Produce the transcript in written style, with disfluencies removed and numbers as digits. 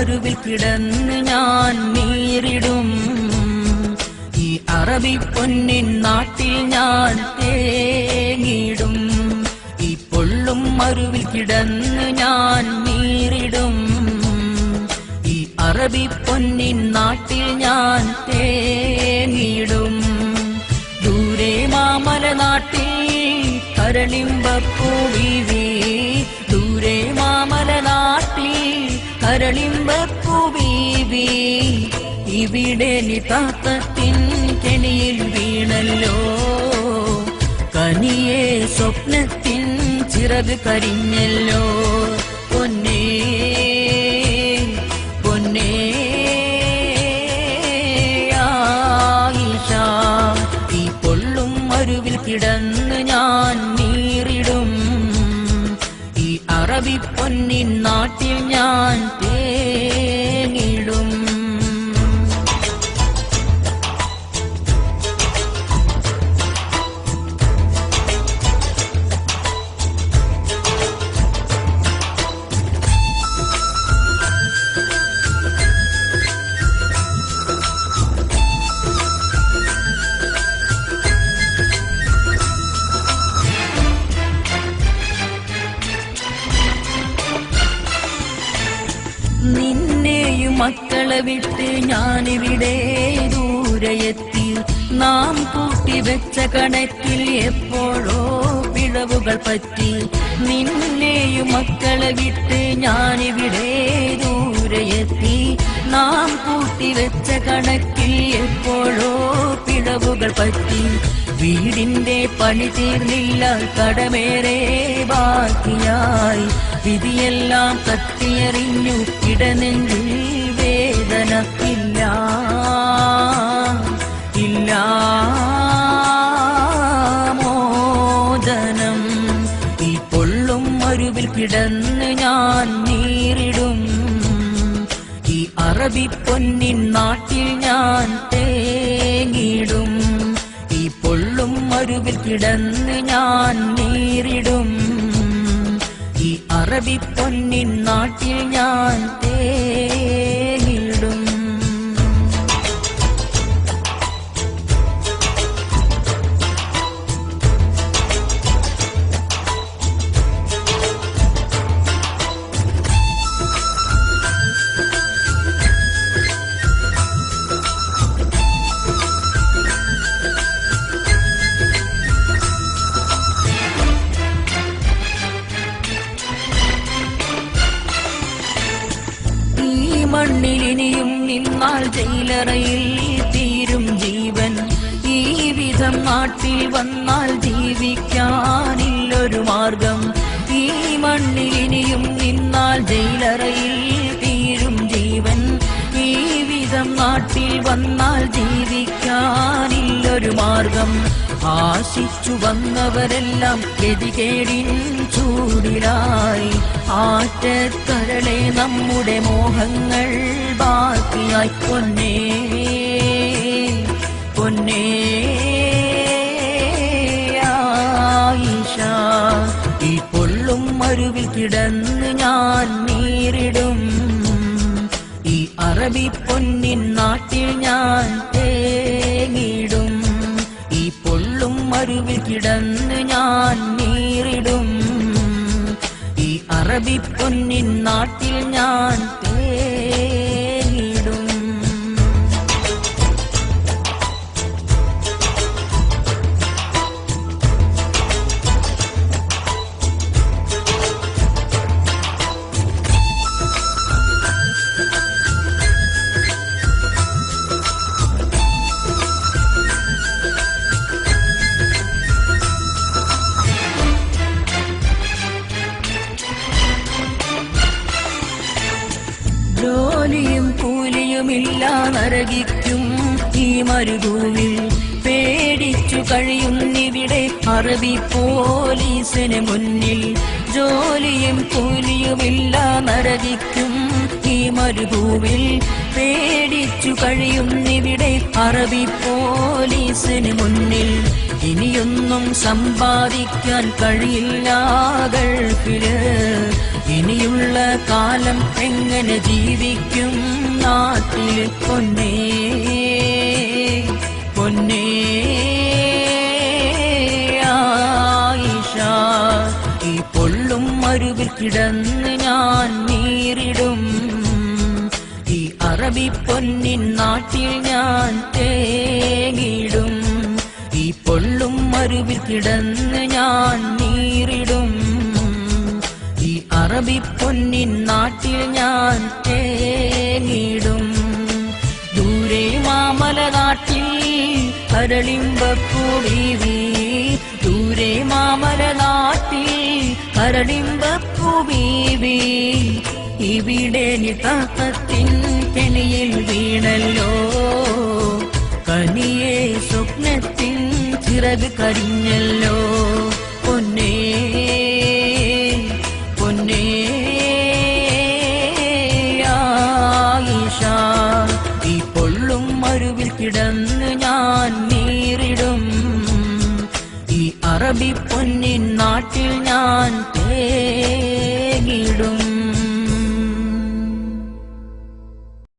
മരുവിൽ കിടന്ന് ഞാൻ നീറിടും. ഈ അറബി പൊന്നിൻ നാട്ടിൽ ഞാൻ തേങ്ങിടും. ഈ പൊള്ളും മരുവിൽ കിടന്ന് ഞാൻ നീറിടും. ഈ അറബി പൊന്നിൻ നാട്ടിൽ ഞാൻ തേങ്ങിടും. ദൂരെ മാമല നാട്ടിൽ കരളിമ്പപ്പൂവീവി. ദൂരെ മാമല നാട്ടിൽ കരളിമ്പപ്പൂവീവി. ഇവിടെ നിതാത്തത്തിൻ കെണിയിൽ വീണല്ലോ. കനിയെ സ്വപ്നത്തിൻ ചിറക് കരിഞ്ഞല്ലോ. പൊന്നേ പൊന്നേ ആയിഷ. ഈ പൊള്ളും മരുവിൽ കിടന്ന് ഞാൻ നീറിടും. ഈ അറബി പൊന്നിൻ നാട്ടിൽ ഞാൻ തേങ്ങിടും. നിന്നെയും മക്കളെ വിട്ട് ഞാനിവിടെ ദൂരെയെത്തി. നാം കൂട്ടിവെച്ച കണക്കിൽ എപ്പോഴോ പിഴവുകൾ പറ്റി. നിന്നെയും മക്കളെ വിട്ട് ഞാനിവിടെ ദൂരെയെത്തി. നാം കൂട്ടിവെച്ച കണക്കിൽ എപ്പോഴോ പിഴവുകൾ പറ്റി. വീടിന്റെ പണി തീർന്നില്ല, കടമേറെ ബാക്കിയായി. വിധിയെല്ലാം തട്ടിയെറിഞ്ഞു, ഇടനെഞ്ചിൽ വേദന ഇല്ല ഇല്ല മോചനം. ഈ പൊള്ളും മരുവിൽ കിടന്ന് ഞാൻ നീറിടും. ഈ അറബി പൊന്നിൻ നാട്ടിൽ ഞാൻ തേങ്ങിടും. ഈ പൊള്ളും മരുവിൽ കിടന്ന് ഞാൻ നീറിടും. ഈ അറബി പൊന്നിൻ നാട്ടിൽ ഞാൻ തേങ്ങിടും. മണ്ണിലിനിയും നിന്നാൽ ജയിലറയിൽ തീരും ജീവൻ. ഈ വിധം നാട്ടിൽ വന്നാൽ ജീവിക്കാനില്ലൊരു മാർഗം. ഈ മണ്ണിലിനിയും നിന്നാൽ ജയിലറയിൽ തീരും ജീവൻ. ഈ വിധം നാട്ടിൽ വന്നാൽ ജീവിക്കാനില്ലൊരു മാർഗം. ആശിച്ചു വന്നവരെല്ലാം ഗതികേടിൻ ചൂടിലായി. ആറ്റക്കരളെ നമ്മുടെ മോഹങ്ങൾ ബാക്കിയായി. പൊന്നേ പൊന്നേ ആയിഷ. ഈ പൊള്ളും മരുവിൽ കിടന്ന് ഞാൻ നീറിടും. ഈ അറബി പൊന്നിൻ നാട്ടിൽ ഞാൻ തേങ്ങിടും. ഈ പൊള്ളും മരുവിൽ കിടന്ന് ഞാൻ നീറിടും. ഈ അറബി പൊന്നിൻ നാട്ടിൽ ഞാൻ തേങ്ങിടും. ജോലിയും കൂലിയുമില്ല നരകിക്കും ഈ മരുഭൂമിൽ. പേടിച്ചു കഴിയുന്നിവിടെ അറബി പോലീസിന് മുന്നിൽ. ജോലിയും കൂലിയുമില്ല നരകിക്കും ഈ മരുഭൂമിൽ. പേടിച്ചു കഴിയുന്നിവിടെ അറബി പോലീസിന് മുന്നിൽ. ഇനിയൊന്നും സമ്പാദിക്കാൻ കഴിയില്ല ഗൾഫില്. ഇനിയുള്ള കാലം എങ്ങനെ ജീവിക്കും നാട്ടിൽ പൊന്നേ പൊന്നേ ആയിഷ. ഈ പൊള്ളും മരുവിൽ കിടന്ന് ഞാൻ നീറിടും, ഈ അറബി പൊന്നിൻ നാട്ടിൽ ഞാൻ തേങ്ങിടും. ഈ പൊള്ളും മരുവിൽ കിടന്ന് ഞാൻ നീറിടും, ഈ അറബി പൊന്നിൻ നാട്ടിൽ ഞാൻ തേങ്ങിടും. ദൂരെ മാമല നാട്ടിൽ കരളിമ്പപ്പൂ ബീവി, ദൂരെ മാമല നാട്ടിൽ കരളിമ്പപ്പൂ ബീവി. ഇവിടെ നിതാക്കത്തിൻ കെണിയിൽ വീണല്ലോ, കനിയെ സ്വപ്നത്തിൻ ചിറക് കരിഞ്ഞല്ലോ. പൊന്നേ പൊന്നേ ആയിഷ. ഈ പൊള്ളും മരുവിൽ കിടന്ന് ഞാൻ നീറിടും, ഈ അറബി പൊന്നിൻ നാട്ടിൽ ഞാൻ തേങ്ങിടും.